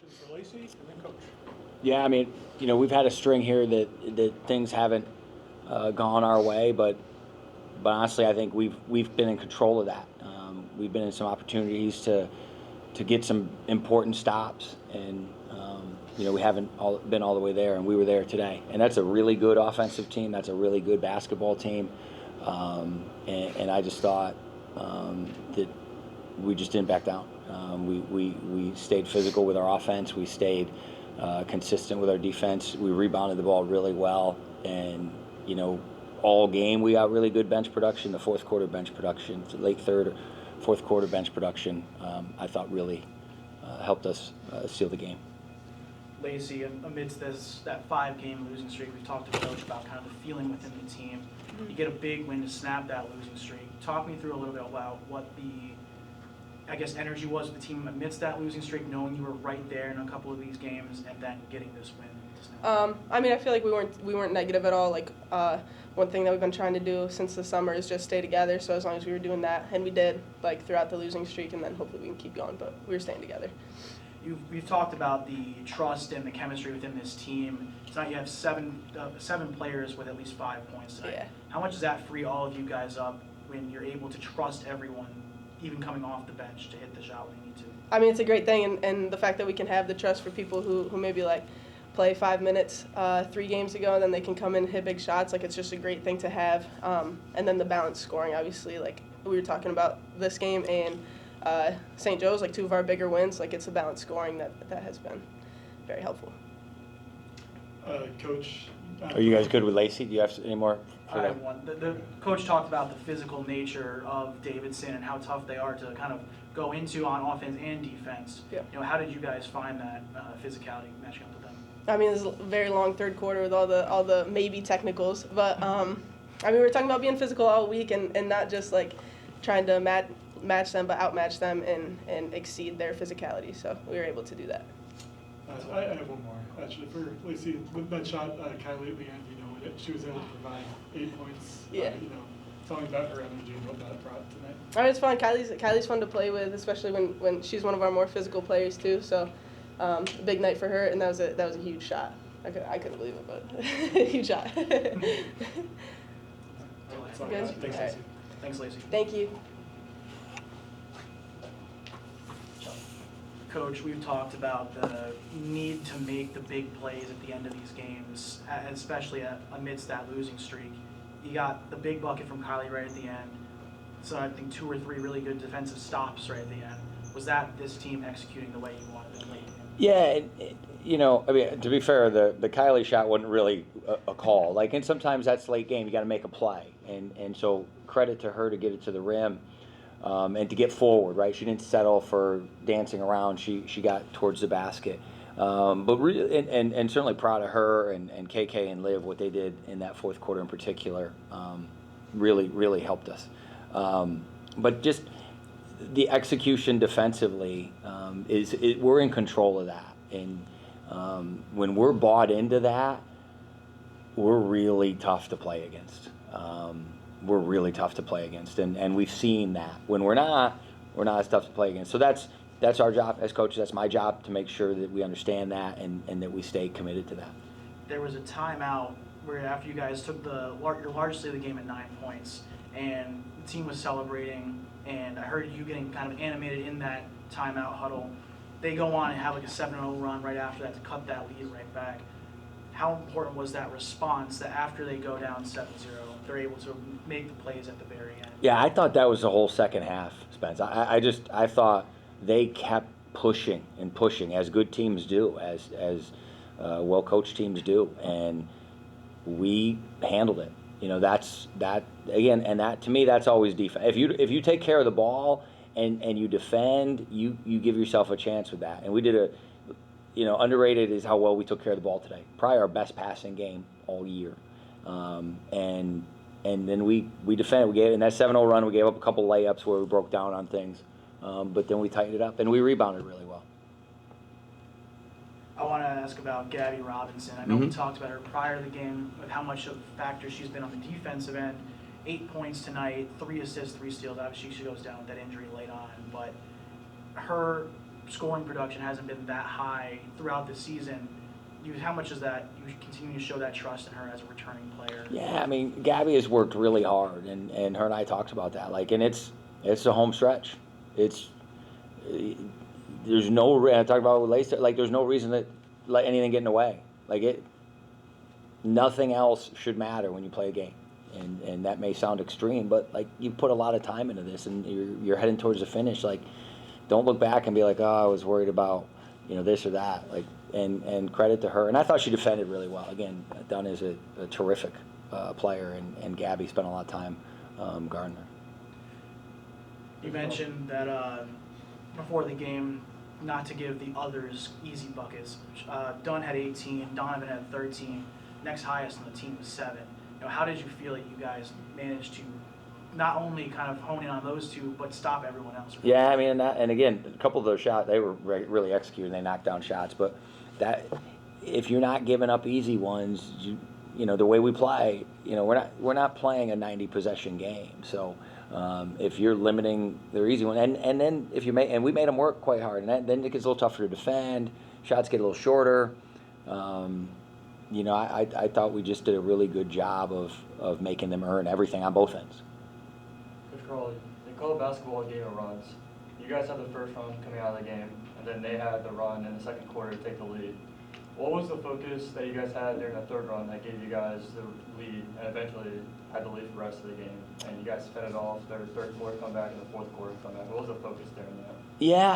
Questions for Lacey and then Coach. Yeah, I mean, we've had a string here that things haven't gone our way, but honestly, I think we've been in control of that. We've been in some opportunities to get some important stops, and we haven't been all the way there, and we were there today. And that's a really good offensive team. That's a really good basketball team, and I just thought that we just didn't back down. We stayed physical with our offense. We stayed consistent with our defense. We rebounded the ball really well, and all game we got really good bench production. The fourth quarter bench production, late third or fourth quarter bench production, I thought really helped us seal the game. Lacey, amidst that 5-game losing streak, we talked to Coach about kind of the feeling within the team. You get a big win to snap that losing streak. Talk me through a little bit about what the, energy was of the team amidst that losing streak, knowing you were right there in a couple of these games, and then getting this win to snap. I feel like we weren't negative at all. Like one thing that we've been trying to do since the summer is just stay together. So as long as we were doing that, and we did, like throughout the losing streak, and then hopefully we can keep going. But we were staying together. You've talked about the trust and the chemistry within this team. Tonight you have seven players with at least 5 points tonight. Yeah. How much does that free all of you guys up when you're able to trust everyone, even coming off the bench, to hit the shot when you need to? It's a great thing, and the fact that we can have the trust for people who maybe like play 5 minutes 3 games ago, and then they can come in and hit big shots. Like, it's just a great thing to have. And then the balanced scoring, obviously, like we were talking about this game and St. Joe's, like 2 of our bigger wins. Like, it's a balanced scoring that has been very helpful. Coach. Are you guys good with Lacey? Do you have any more? I have one. The coach talked about the physical nature of Davidson and how tough they are to kind of go into on offense and defense. Yeah. How did you guys find that physicality matching up with them? It was a very long third quarter with all the maybe technicals, but we were talking about being physical all week and not just like trying to match them, but outmatch them and exceed their physicality. So we were able to do that. I have one more actually for Lacey. With that shot, Kylie at the end, she was able to provide 8 points. Yeah. Tell me about her energy and what that brought tonight. It's fun. Kylie's fun to play with, especially when she's one of our more physical players too. So, big night for her, and that was a huge shot. I couldn't believe it, but huge shot. Good. Thanks, All right. Lacey. Thanks, Lacey. Thank you. Coach, we've talked about the need to make the big plays at the end of these games, especially amidst that losing streak. You got the big bucket from Kylie right at the end, so I think 2 or 3 really good defensive stops right at the end. Was that this team executing the way you wanted them late? Yeah, to be fair, the Kylie shot wasn't really a call. Like, and sometimes that's late game. You got to make a play, and so credit to her to get it to the rim. And to get forward, right? She didn't settle for dancing around. She got towards the basket. But really, and certainly proud of her and KK and Liv, what they did in that fourth quarter in particular, really helped us. But just the execution defensively, we're in control of that. And when we're bought into that, we're really tough to play against. We're really tough to play against, and we've seen that. When we're not as tough to play against. So that's our job as coaches. That's my job to make sure that we understand that and that we stay committed to that. There was a timeout where after you guys took your largest lead of the game at 9 points, and the team was celebrating, and I heard you getting kind of animated in that timeout huddle. They go on and have like a 7-0 run right after that to cut that lead right back. How important was that response that after they go down 7-0, they're able to make the plays at the very end? Yeah, I thought that was the whole second half, Spence. I thought they kept pushing and pushing, as good teams do, as well-coached teams do, and we handled it. That's that again, and that to me, that's always defense. If you take care of the ball and you defend, you give yourself a chance with that. And we did underrated is how well we took care of the ball today. Probably our best passing game all year. And then we defended. We gave in that 7-0 run. We gave up a couple layups where we broke down on things, but then we tightened it up and we rebounded really well. I want to ask about Gabby Robinson. I know we talked about her prior to the game, with how much of a factor she's been on the defensive end. 8 points tonight, 3 assists, 3 steals. Obviously, she goes down with that injury late on, but her scoring production hasn't been that high throughout the season. How much is that you continue to show that trust in her as a returning player? Yeah, I mean, Gabby has worked really hard, and her and I talked about that. Like, and it's the home stretch. There's no. I talked about with Lacey. Like, there's no reason to let anything get in the way. Like it. Nothing else should matter when you play a game, and that may sound extreme, but like you put a lot of time into this, and you're heading towards the finish. Like, don't look back and be like, oh, I was worried about this or that. Like, and credit to her. And I thought she defended really well. Again, Dunn is a terrific player, and Gabby spent a lot of time guarding her. You mentioned that before the game, not to give the others easy buckets. Dunn had 18, Donovan had 13. Next highest on the team was 7. How did you feel that you guys managed to not only kind of hone in on those two, but stop everyone else? Yeah, I mean, and again, a couple of those shots, they were really executed. They knocked down shots, but that if you're not giving up easy ones, the way we play, we're not playing a 90 possession game. So if you're limiting their easy one, and then if you and we made them work quite hard, and then it gets a little tougher to defend. Shots get a little shorter. I thought we just did a really good job of making them earn everything on both ends. Coach Crawley, they call basketball a game of runs. You guys had the first run coming out of the game, and then they had the run in the second quarter to take the lead. What was the focus that you guys had during the third run that gave you guys the lead and eventually had the lead for the rest of the game? And you guys fed it off, their third quarter comeback and the fourth quarter comeback. What was the focus during that? Yeah,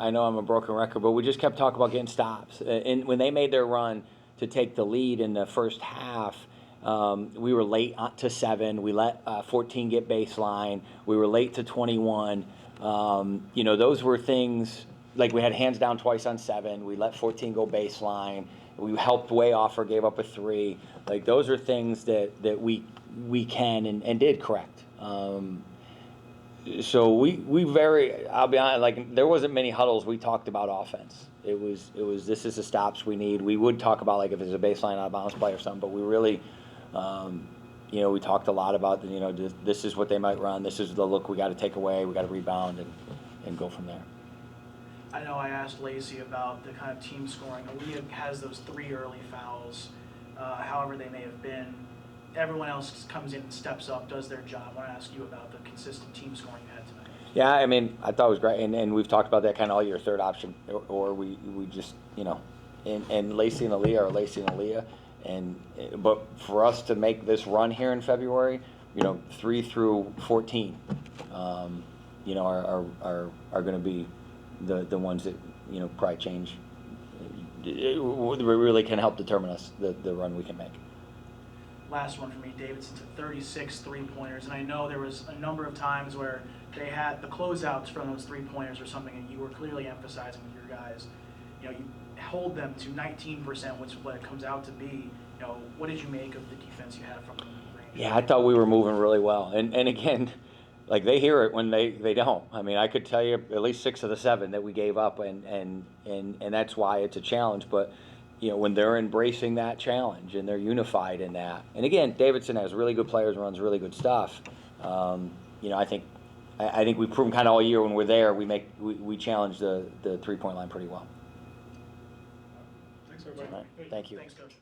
I know I'm a broken record, but we just kept talking about getting stops. And when they made their run to take the lead in the first half, we were late to 7. We let 14 get baseline. We were late to 21. Those were things like we had hands down twice on 7. We let 14 go baseline. We helped way off or gave up a 3. Like those are things that we can and did correct. So I'll be honest, like there wasn't many huddles we talked about offense. It was this is the stops we need. We would talk about like if it's a baseline out of bounds play or something, but we really we talked a lot about this is what they might run. This is the look we got to take away. We got to rebound and go from there. I know I asked Lacey about the kind of team scoring. Aaliyah has those 3 early fouls, however they may have been. Everyone else comes in and steps up, does their job. I want to ask you about the consistent team scoring you had tonight. Yeah, I mean, I thought it was great, and we've talked about that kind of all year. Third option, or we just and Lacey and Aaliyah are Lacey and Aaliyah, but for us to make this run here in February, 3 through 14, are going to be the ones that probably change. It really can help determine us the run we can make. Last one for me, Davidson to 36 3-pointers, and I know there was a number of times where they had the closeouts from those 3-pointers or something, and you were clearly emphasizing with your guys. You hold them to 19%, which is what it comes out to be. What did you make of the defense you had from the range? Yeah, I thought we were moving really well, and again, like they hear it when they don't. I mean, I could tell you at least 6 of the 7 that we gave up, and that's why it's a challenge, but. When they're embracing that challenge and they're unified in that. And again, Davidson has really good players, runs really good stuff. I think we've proven kind of all year when we're there, we challenge the 3-point line pretty well. Thanks, everybody. All right. Thank you. Thanks, Coach.